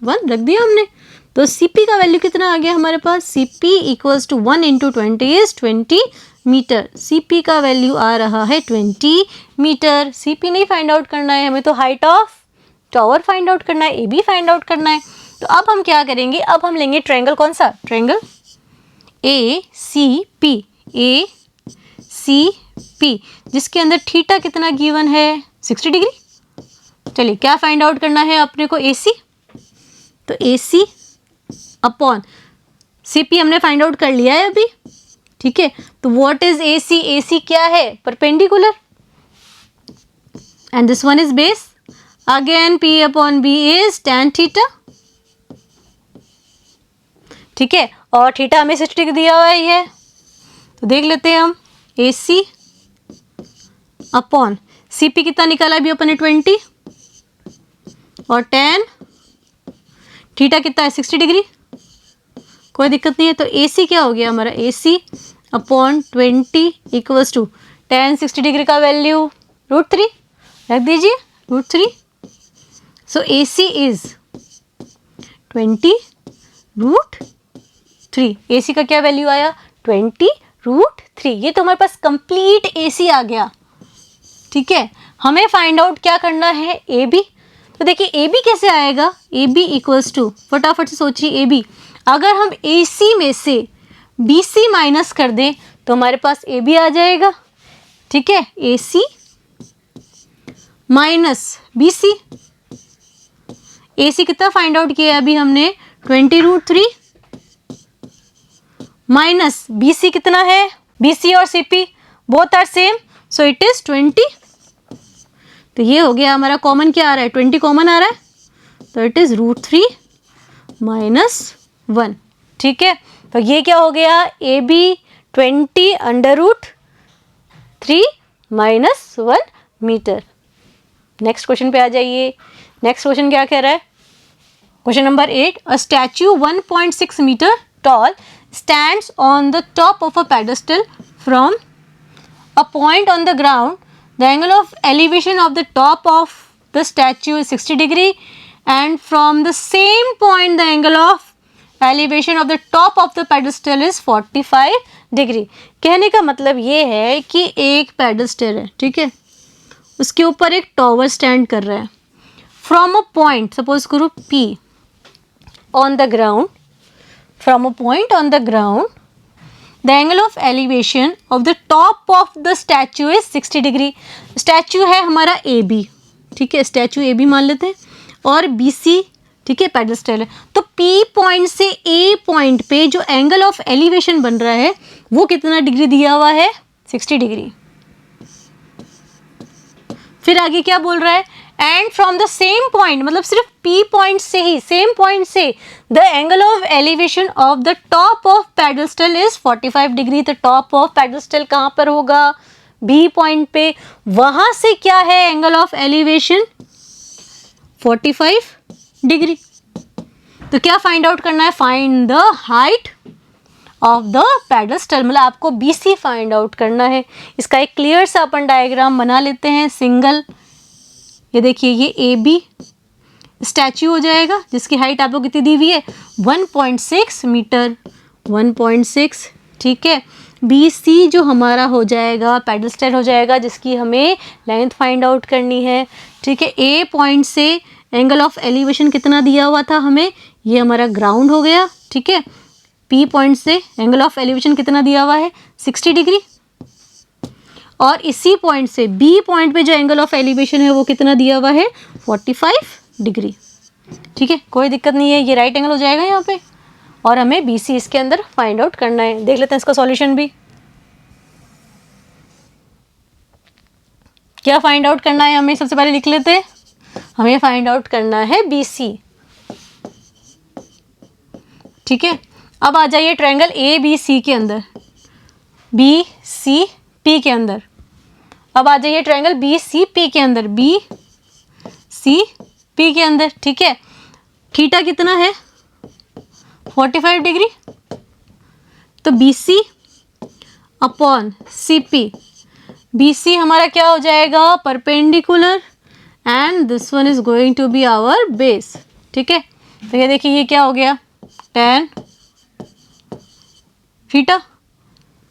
1 रख दिया हमने, तो CP का वैल्यू कितना आ गया हमारे पास, CP equals to 1 into 20 is 20 metre. CP का वैल्यू आ रहा है 20 मीटर। CP नहीं फाइंड आउट करना है हमें, तो height of tower find out करना है, AB फाइंड आउट करना है। तो अब हम क्या करेंगे, अब हम लेंगे ट्रायंगल कौन सा, ट्रायंगल ACP, ACP जिसके अंदर थीटा कितना गिवन है, 60 डिग्री। चलिए क्या फाइंड आउट करना है अपने को, AC, तो AC अपॉन CP हमने फाइंड आउट कर लिया है अभी। ठीक है, तो व्हाट इज AC, AC क्या है, perpendicular, and this one is base, again P upon B is tan theta. ठीक है, और थीटा हमें 60 डिग्री दिया हुआ है, तो देख लेते हैं हम, ए सी अपॉन सी पी कितना निकाला अभी अपन ने 20 और tan थीटा कितना है 60 डिग्री, कोई दिक्कत नहीं है। तो ए सी क्या हो गया हमारा, A C upon 20 equals to tan 60 degree का वैल्यू √3 रख दीजिए, √3। सो ए सी इज 20 √3। ए सी का क्या वैल्यू आया 20 √3। ये तो हमारे पास कंप्लीट ए सी आ गया। ठीक है, हमें फाइंड आउट क्या करना है, ए बी। तो देखिए ए बी कैसे आएगा, ए बी इक्वल्स टू, फटाफट से सोचिए ए बी, अगर हम ए सी में से बी सी माइनस कर दें तो हमारे पास ए बी आ जाएगा। ठीक है, ए सी माइनस बी सी, ए सी कितना फाइंड आउट किया अभी हमने 20 √3 माइनस बी सी कितना है, बी सी और C P both are same, so it is 20। तो ये हो गया हमारा, कॉमन क्या आ रहा है 20 कॉमन आ रहा है, तो इट इज √3 माइनस 1। ठीक है, तो ये क्या हो गया A B 20 √3 minus 1 metre. Next question पे आ जाइए। नेक्स्ट क्वेश्चन क्या कह रहा है, question number 8, a statue 1.6 metre tall stands on the top of a pedestal from a point on the ground. The angle of elevation of the top of the statue is 60 degree and from the same point the angle of elevation of the top of the pedestal is 45 degree। कहने का मतलब ये है कि एक pedestal है, ठीक है, उसके ऊपर एक टॉवर स्टैंड कर रहा है, फ्रॉम अ पॉइंट, सपोज करो P on the ground, from a point on the ground the angle of elevation of the top of the statue is 60 degree। Statue है हमारा ए बी, ठीक है, statue A B मान लेते हैं, और B C, ठीक है, पेडेस्टल है। तो पी पॉइंट से ए पॉइंट पे जो एंगल ऑफ एलिवेशन बन रहा है वो कितना डिग्री दिया हुआ है 60 डिग्री। फिर आगे क्या बोल रहा है, and from the same point, मतलब सिर्फ पी पॉइंट से ही, सेम पॉइंट से the angle of elevation of the top of pedestal is 45 degree. तो टॉप ऑफ पेडेस्टल कहाँ पर होगा, बी पॉइंट पे, वहां से क्या है एंगल ऑफ एलिवेशन 45 डिग्री। तो क्या फाइंड आउट करना है, find the height of the pedestal, मतलब आपको बी सी फाइंड आउट करना है। इसका एक क्लियर सा अपन डायग्राम बना लेते हैं, सिंगल, ये देखिए ये ए बी स्टैच्यू हो जाएगा जिसकी हाइट आपको कितनी दी हुई है 1.6 मीटर, 1.6, ठीक है। बी सी जो हमारा हो जाएगा पेडेस्टल हो जाएगा जिसकी हमें लेंथ फाइंड आउट करनी है, ठीक है। ए पॉइंट से एंगल ऑफ एलिवेशन कितना दिया हुआ था हमें, ये हमारा ग्राउंड हो गया, ठीक है। पी पॉइंट से एंगल ऑफ एलिवेशन कितना दिया हुआ है 60 डिग्री, और इसी पॉइंट से बी पॉइंट पे जो एंगल ऑफ एलिवेशन है वो कितना दिया हुआ है 45 डिग्री, ठीक है। कोई दिक्कत नहीं है, ये राइट एंगल हो जाएगा यहाँ पे, और हमें बी सी इसके अंदर फाइंड आउट करना है। देख लेते हैं इसका सॉल्यूशन भी, क्या फाइंड आउट करना है हमें, सबसे पहले लिख लेते हैं, हमें फाइंड आउट करना है बी सी, ठीक है। अब आ जाइए ट्रायंगल ए बी सी के अंदर, बी सी पी के अंदर, अब आ जाइए ट्रायंगल बी सी पी के अंदर, बी सी पी के अंदर, ठीक है। थीटा कितना है 45 डिग्री, तो B C upon C P, B C हमारा क्या हो जाएगा perpendicular, and this one is going to be our base, ठीक है। तो ये देखिए ये क्या हो गया tan theta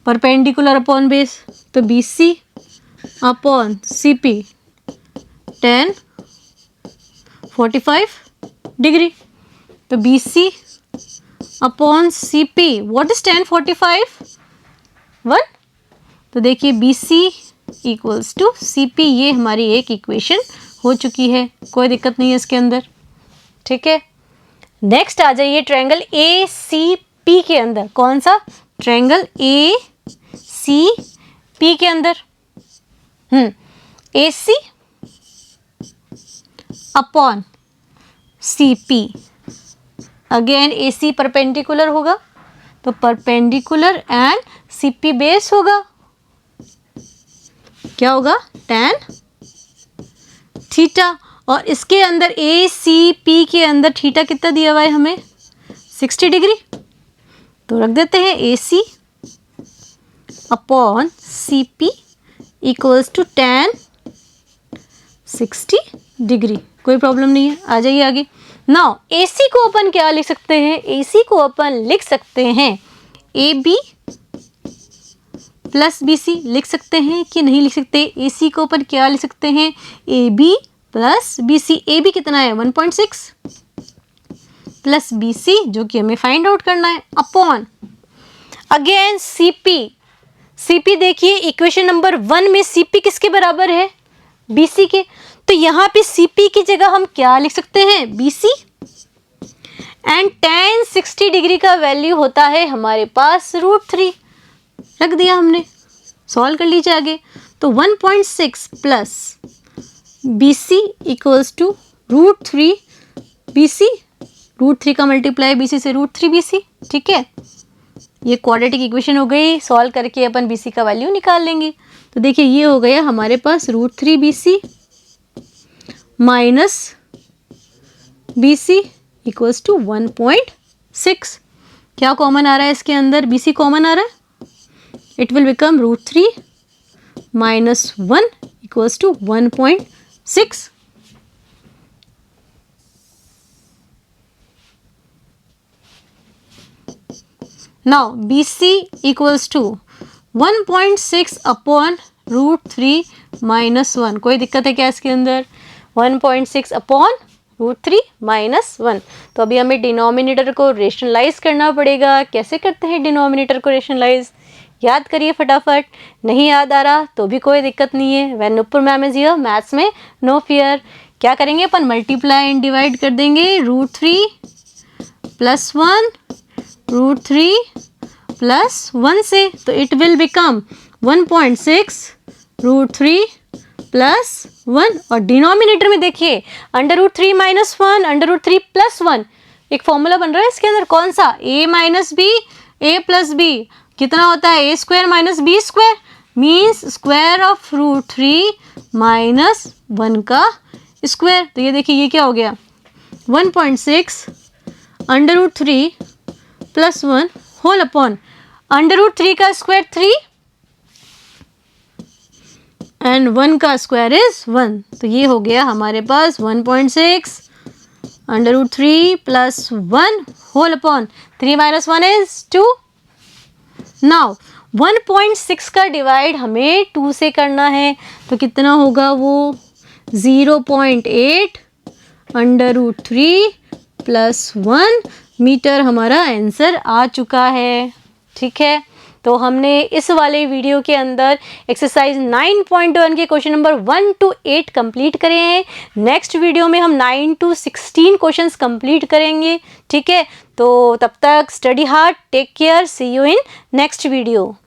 perpendicular upon base, तो B C upon C P tan 45 degree, तो B C upon C P, what is tan 45 1, तो देखिए B C equals to C P, ये हमारी एक इक्वेशन हो चुकी है, कोई दिक्कत नहीं है इसके अंदर, ठीक है। नेक्स्ट आ जाइए ट्रायंगल ए सी पी के अंदर, कौन सा ट्रायंगल ए सी पी के अंदर, ए C upon C P, again ए सी परपेंडिकुलर होगा, तो परपेंडिकुलर एंड CP बेस होगा, क्या होगा, tan थीटा, और इसके अंदर ACP के अंदर थीटा कितना दिया हुआ है हमें, 60 डिग्री। तो रख देते हैं AC upon CP equals to tan 60 degree. कोई प्रॉब्लम नहीं है, आ जाइए आगे। नाउ AC को अपन क्या लिख सकते हैं, AC को अपन लिख सकते हैं AB प्लस BC। लिख सकते हैं कि नहीं लिख सकते, AC को अपन क्या लिख सकते हैं, AB प्लस BC। AB कितना है 1.6 प्लस BC जो कि हमें फाइंड आउट करना है, अपॉन अगेन CP देखिए इक्वेशन नंबर 1 में CP किसके बराबर है, BC के। तो यहाँ पे CP की जगह हम क्या लिख सकते हैं, BC, एंड tan 60 डिग्री का वैल्यू होता है हमारे पास √3। रख दिया हमने, सॉल्व कर लीजिए आगे। तो 1.6 plus BC equals to √3 BC, √3 का मल्टीप्लाई BC से √3 BC। ठीक है, ये क्वाड्रेटिक इक्वेशन हो गई, सॉल्व करके अपन BC का वैल्यू निकाल लेंगे। तो देखिए ये हो गया हमारे पास √3 BC minus BC equals to 1.6। क्या कॉमन आ रहा है इसके अंदर, BC कॉमन आ रहा है, it will become √3 minus 1 equals to 1.6। Now BC equals to 1.6 upon √3 minus 1। कोई दिक्कत है क्या इसके अंदर, 1.6 अपॉन √3 माइनस 1। तो अभी हमें डिनोमिनेटर को रेशनलाइज करना पड़ेगा। कैसे करते हैं डिनोमिनेटर को रेशनलाइज, याद करिए फटाफट। नहीं याद आ रहा तो भी कोई दिक्कत नहीं है, when Nupur ma'am is here, maths में नो फियर। क्या करेंगे अपन, मल्टीप्लाई एंड डिवाइड कर देंगे, √3 प्लस 1 √3 प्लस 1 से, तो इट विल बिकम 1.6 √3 प्लस 1। और डिनोमिनेटर में देखिए √3 माइनस 1 √3 प्लस 1, एक फॉर्मूला बन रहा है इसके अंदर, कौन सा, a minus B a plus B कितना होता है, a square minus B square, means square of √3 minus 1 का स्क्वायर। तो ये देखिए ये क्या हो गया, 1.6 √3 प्लस 1 होल अपॉन √3 का स्क्वायर 3 एंड 1 का स्क्वायर इज 1। तो ये हो गया हमारे पास 1.6 √3 plus 1 whole upon 3 minus 1 is 2। Now 1.6 का डिवाइड हमें 2 से करना है, तो कितना होगा वो, 0.8 √3 प्लस 1 मीटर हमारा आंसर आ चुका है। ठीक है, तो हमने इस वाले वीडियो के अंदर एक्सरसाइज 9.1 के क्वेश्चन नंबर 1 to 8 कंप्लीट करे हैं। नेक्स्ट वीडियो में हम 9 to 16 क्वेश्चंस कंप्लीट करेंगे। ठीक है, तो तब तक study hard, take care, see you in next video.